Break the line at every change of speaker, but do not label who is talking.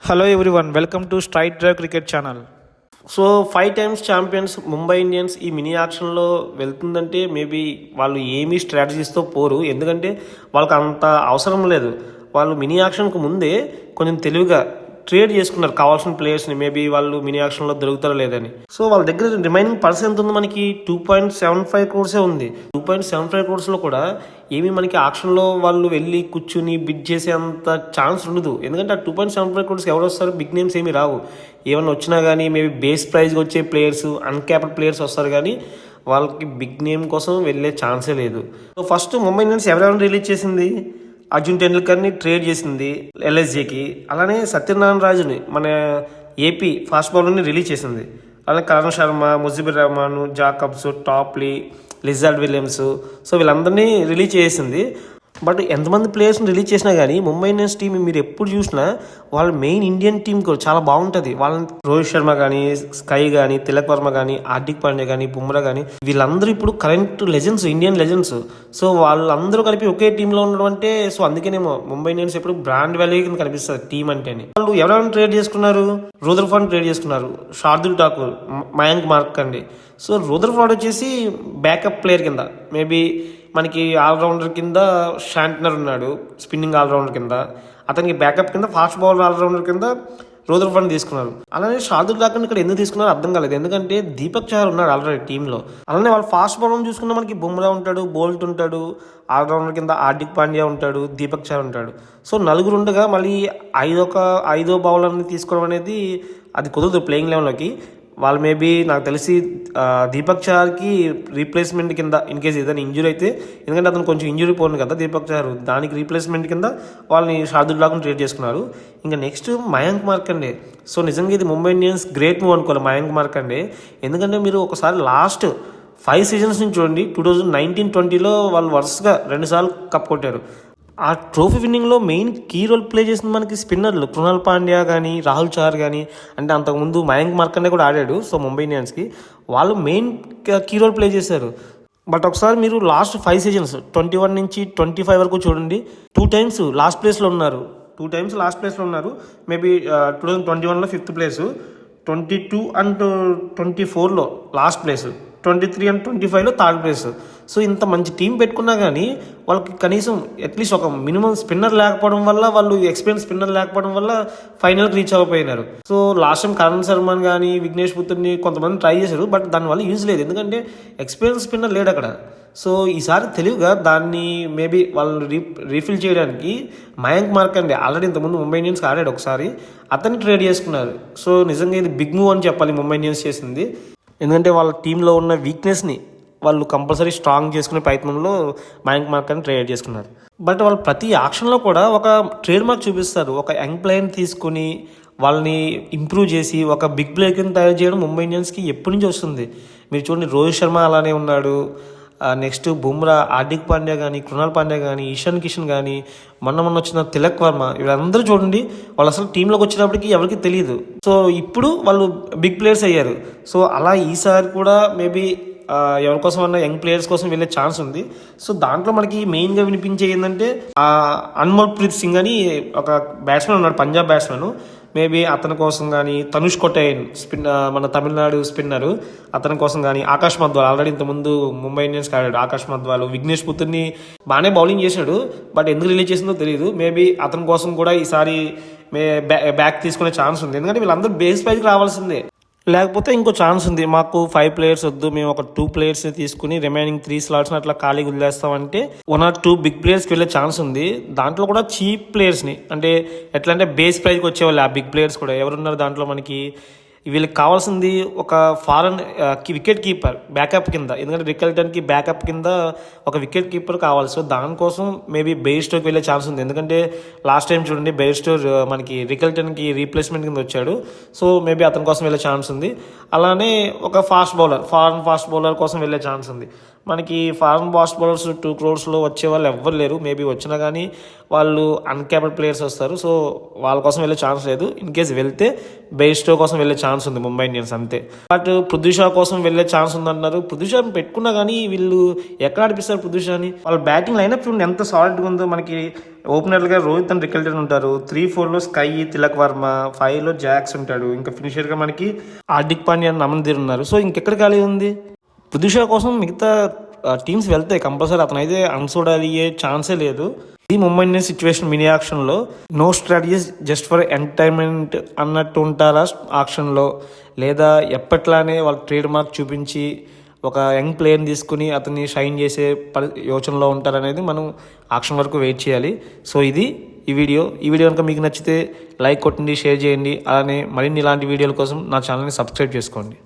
Hello everyone, welcome to Straight Drive Cricket Channel. So 5 times champions Mumbai Indians ఈ mini ఆక్షన్లో వెళ్తుందంటే maybe వాళ్ళు ఏమీ స్ట్రాటజీస్తో పోరు, ఎందుకంటే వాళ్ళకి అంత అవసరం లేదు. వాళ్ళు మినీ ఆక్షన్కు ముందే కొంచెం తెలివిగా ట్రేడ్ చేసుకున్నారు కావాల్సిన ప్లేయర్స్ని, మేబీ వాళ్ళు మినీ ఆక్షన్లో దొరుకుతారో లేదని. సో వాళ్ళ దగ్గర రిమైనింగ్ పర్సన్ ఎంత ఉంది, మనకి 2.75 crores ఉంది. 2.75 crores కూడా ఏమి మనకి ఆక్షన్లో వాళ్ళు వెళ్ళి కూర్చుని బిడ్ చేసే అంత ఛాన్స్ ఉండదు, ఎందుకంటే ఆ 2.75 crores ఎవరు వస్తారు, బిగ్ నేమ్స్ ఏమి రావు. ఏమన్నా వచ్చినా కానీ మేబీ బేస్ ప్రైజ్కి వచ్చే ప్లేయర్స్, అన్క్యాప్డ్ ప్లేయర్స్ వస్తారు, కానీ వాళ్ళకి బిగ్ నేమ్ కోసం వెళ్ళే ఛాన్సే లేదు. సో ఫస్ట్ ముంబై ఇండియన్స్ ఎవరెవరిని రిలీజ్ చేసింది, అర్జున్ టెండూల్కర్ని ట్రేడ్ చేసింది ఎల్ఎస్జేకి, అలానే సత్యనారాయణ రాజుని మన ఏపీ ఫాస్ట్ బౌలర్ని రిలీజ్ చేసింది, అలానే Karan Sharma, Mujibur Rahman, Jacobs, Topley, Lizaad Williams, so వీళ్ళందరినీ రిలీజ్ చేసింది. బట్ ఎంతమంది ప్లేయర్స్ని రిలీజ్ చేసినా కానీ ముంబై ఇండియన్స్ టీం మీరు ఎప్పుడు చూసినా వాళ్ళ మెయిన్ ఇండియన్ టీం కూడా చాలా బాగుంటుంది. వాళ్ళని రోహిత్ శర్మ కానీ, స్కై కానీ, తిలక్ వర్మ కానీ, హార్దిక్ పాండ్యా కానీ, బుమ్రా కానీ, వీళ్ళందరూ ఇప్పుడు current legends, Indian legends. So వాళ్ళందరూ కలిపి ఒకే టీంలో ఉండడం అంటే, సో అందుకేనేమో ముంబై ఇండియన్స్ ఎప్పుడు బ్రాండ్ వాల్యూ కింద కనిపిస్తుంది టీం అంటేనే. వాళ్ళు ఎవరెవరైనా ట్రేడ్ చేసుకున్నారు, రూదర్ఫోర్డ్ ట్రేడ్ చేసుకున్నారు, శార్దుల్ ఠాకూర్, మయాంక్ మార్కండే. సో రూదర్ఫోర్డ్ వచ్చేసి బ్యాకప్ ప్లేయర్ కింద, మేబీ మనకి ఆల్రౌండర్ కింద షాంట్నర్ ఉన్నాడు, స్పిన్నింగ్ ఆల్రౌండర్ కింద, అతనికి బ్యాకప్ కింద ఫాస్ట్ బౌలర్ ఆల్రౌండర్ కింద రూదర్ఫోర్డ్ తీసుకున్నారు. అలానే శార్దుల్ ఠాకూర్ ఇక్కడ ఎందుకు తీసుకున్నారో అర్థం కాలేదు, ఎందుకంటే దీపక్ చహర్ ఉన్నాడు ఆల్రెడీ టీంలో. అలానే వాళ్ళు ఫాస్ట్ బౌలర్ చూసుకున్న మనకి బుమ్రా ఉంటాడు, బోల్ట్ ఉంటాడు, ఆల్రౌండర్ కింద హార్దిక్ పాండ్యా ఉంటాడు, దీపక్ చహర్ ఉంటాడు. సో నలుగురు ఉండగా మళ్ళీ ఐదో బౌలర్ని తీసుకోవడం అనేది అది కుదరదు ప్లేయింగ్ లెవెల్లోకి. వాళ్ళు మేబీ నాకు తెలిసి దీపక్ చహర్కి రీప్లేస్మెంట్ కింద ఇన్ కేసు ఏదైనా ఇంజురీ అయితే, ఎందుకంటే అతను కొంచెం ఇంజురీ పోను కదా దీపక్ చహర్, దానికి రీప్లేస్మెంట్ కింద వాళ్ళని శార్దుల్ ఠాకూర్ని ట్రేడ్ చేసుకున్నారు. ఇంకా నెక్స్ట్ మయాంక్ మార్కండే. సో నిజంగా ఇది ముంబై ఇండియన్స్ గ్రేట్ మూవ్ అనుకోవాలి మయాంక్ మార్కండే, ఎందుకంటే మీరు ఒకసారి లాస్ట్ 5 seasons నుంచి చూడండి, 2019-20లో వాళ్ళు వరుసగా 2 సార్లు కప్ కొట్టారు. ఆ ట్రోఫీ విన్నింగ్లో మెయిన్ కీ రోల్ ప్లే చేసింది మనకి స్పిన్నర్లు, కృణాల్ పాండ్యా కానీ, రాహుల్ చహర్ కానీ, అంటే అంతకుముందు మయాంక్ మార్కండే కూడా ఆడాడు. సో ముంబై ఇండియన్స్కి వాళ్ళు మెయిన్ కీ రోల్ ప్లే చేశారు. బట్ ఒకసారి మీరు లాస్ట్ 5 seasons 21 నుంచి 25 వరకు చూడండి, 2 times లాస్ట్ ప్లేస్లో ఉన్నారు. మేబీ 2021లో 5th ప్లేస్, 22 and 24లో లాస్ట్ ప్లేస్, 23 and 25లో 3rd ప్లేస్. సో ఇంత మంచి టీం పెట్టుకున్నా కానీ వాళ్ళకి కనీసం అట్లీస్ట్ ఒక మినిమం స్పిన్నర్ లేకపోవడం వల్ల, వాళ్ళు ఎక్స్పీరియన్స్ స్పిన్నర్ లేకపోవడం వల్ల ఫైనల్కి రీచ్ అవ్వకపోయినారు. సో లాస్ట్ టైం కరణ్ శర్మని కానీ, విఘ్నేష్ పుత్రుని కొంతమంది ట్రై చేశారు, బట్ దానివల్ల యూజ్ లేదు, ఎందుకంటే ఎక్స్పీరియన్స్ స్పిన్నర్ లేడు అక్కడ. సో ఈసారి తెలివిగా దాన్ని మేబీ వాళ్ళు రీఫిల్ చేయడానికి మయాంక్ మార్కండే ఆల్రెడీ ఇంతకుముందు ముంబై ఇండియన్స్కి ఆడాడు ఒకసారి, అతన్ని ట్రేడ్ చేసుకున్నారు. సో నిజంగా ఇది బిగ్ మూవ్ అని చెప్పాలి ముంబై ఇండియన్స్ చేసింది, ఎందుకంటే వాళ్ళ టీంలో ఉన్న వీక్నెస్ని వాళ్ళు కంపల్సరీ స్ట్రాంగ్ చేసుకునే ప్రయత్నంలో మయాంక్ మార్కండే ట్రేడ్ చేసుకున్నారు. బట్ వాళ్ళు ప్రతి ఆక్షన్లో కూడా ఒక ట్రేడ్ మార్క్ చూపిస్తారు, ఒక యంగ్ ప్లేయర్ని తీసుకుని వాళ్ళని ఇంప్రూవ్ చేసి ఒక బిగ్ ప్లేయర్ కింద తయారు చేయడం ముంబై ఇండియన్స్కి ఎప్పటి నుంచి వస్తుంది. మీరు చూడండి, రోహిత్ శర్మ అలానే ఉన్నాడు, నెక్స్ట్ బుమ్రా, హార్దిక్ పాండ్యా కానీ, కృణాల్ పాండ్యా కానీ, ఇషాన్ కిషన్ కానీ, మొన్న వచ్చిన తిలక్ వర్మ, వీళ్ళందరూ చూడండి వాళ్ళు అసలు టీంలోకి వచ్చినప్పటికీ ఎవరికి తెలియదు. సో ఇప్పుడు వాళ్ళు బిగ్ ప్లేయర్స్ అయ్యారు. సో అలా ఈసారి కూడా మేబీ ఎవరి కోసం అన్న యంగ్ ప్లేయర్స్ కోసం వెళ్ళే ఛాన్స్ ఉంది. సో దాంట్లో మనకి మెయిన్గా వినిపించే ఏంటంటే అన్మోల్ ప్రీత్ సింగ్ అని ఒక బ్యాట్స్మెన్ ఉన్నాడు, పంజాబ్ బ్యాట్స్మెన్, మేబీ అతని కోసం కానీ, తనుష్ కొటైన్ మన తమిళనాడు స్పిన్నరు, అతని కోసం కానీ, ఆకాష్ మద్వాల్ ఆల్రెడీ ఇంతకుముందు ముంబై ఇండియన్స్కి ఆడాడు, ఆకాష్ మద్వాల్, విఘ్నేష్ పుత్రుని బాగానే బౌలింగ్ చేశాడు, బట్ ఎందుకు రిలీజ్ చేసిందో తెలియదు. మేబీ అతని కోసం కూడా ఈసారి బ్యాక్ తీసుకునే ఛాన్స్ ఉంది, ఎందుకంటే వీళ్ళందరూ బేస్ ప్రైజ్కి రావాల్సిందే. లేకపోతే ఇంకో ఛాన్స్ ఉంది, మాకు 5 players వద్దు, మేము ఒక 2 players తీసుకుని రిమైనింగ్ 3 slots అట్లా ఖాళీగా వదిలేస్తామంటే 1 or 2 బిగ్ ప్లేయర్స్కి వెళ్ళే ఛాన్స్ ఉంది. దాంట్లో కూడా చీప్ ప్లేయర్స్ని, అంటే ఎట్లా అంటే బేస్ ప్రైజ్కి వచ్చేవాళ్ళు ఆ బిగ్ ప్లేయర్స్ కూడా ఎవరున్నారు దాంట్లో మనకి. వీళ్ళకి కావాల్సింది ఒక ఫారెన్ వికెట్ కీపర్ బ్యాకప్ కింద, ఎందుకంటే రికల్టన్కి బ్యాకప్ కింద ఒక వికెట్ కీపర్ కావాలి. సో దానికోసం మేబీ బెయిర్స్టోకి వెళ్ళే ఛాన్స్ ఉంది, ఎందుకంటే లాస్ట్ టైం చూడండి బెయిర్స్టో మనకి రికల్టన్కి రీప్లేస్మెంట్ కింద వచ్చాడు. సో మేబీ అతని కోసం వెళ్ళే ఛాన్స్ ఉంది. అలానే ఒక ఫారెన్ ఫాస్ట్ బౌలర్ కోసం వెళ్ళే ఛాన్స్ ఉంది. మనకి ఫారెన్ ఫాస్ట్ బౌలర్స్ 2 crores వచ్చే వాళ్ళు ఎవ్వరు లేరు. మేబీ వచ్చినా కానీ వాళ్ళు అన్కేపబుల్ ప్లేయర్స్ వస్తారు. సో వాళ్ళ కోసం వెళ్ళే ఛాన్స్ లేదు. ఇన్ కేస్ వెళ్తే బెయిస్టో కోసం వెళ్ళే ఛాన్స్ ఉంది ముంబై ఇండియన్స్ అంతే. బట్ పృథ్వీ షా కోసం వెళ్ళే ఛాన్స్ ఉందంటున్నారు. పృథ్వీ షా పెట్టుకున్నా కానీ వీళ్ళు ఎక్కడ ఆడిపిస్తారు పృథ్వీ షాని? వాళ్ళ బ్యాటింగ్ లైనప్ చూడండి ఎంత సాలిడ్గా ఉందో. మనకి ఓపెనర్లుగా రోహిత్ అండ్ రికల్టన్ ఉంటారు. 3-4లో స్కై, తిలక్ వర్మ, 5లో జాక్స్ ఉంటాడు. ఇంకా ఫినిషర్గా మనకి హార్దిక్ పాండ్యా, అమన్దీర్ ఉన్నారు. సో ఇంకెక్కడ ఖాళీ ఉంది? పృథ్వీ షా కోసం మిగతా టీమ్స్ వెళ్తాయి కంపల్సరీ. అతనైతే అన్సోడ్ అయ్యే ఛాన్సే లేదు. ఈ ముంబై ఇండియన్స్ సిచ్యువేషన్ మినీ ఆక్షన్లో no strategies just for entertainment అన్నట్టు ఉంటారా ఆక్షన్లో, లేదా ఎప్పట్లానే వాళ్ళ ట్రేడ్ మార్క్ చూపించి ఒక యంగ్ ప్లేయర్ని తీసుకుని అతన్ని షైన్ చేసే యోచనలో ఉంటారనేది మనం ఆక్షన్ వరకు వెయిట్ చేయాలి. సో ఇది ఈ వీడియో కనుక మీకు నచ్చితే లైక్ కొట్టండి, షేర్ చేయండి. అలానే మరిన్ని ఇలాంటి వీడియోల కోసం నా ఛానల్ని సబ్స్క్రైబ్ చేసుకోండి.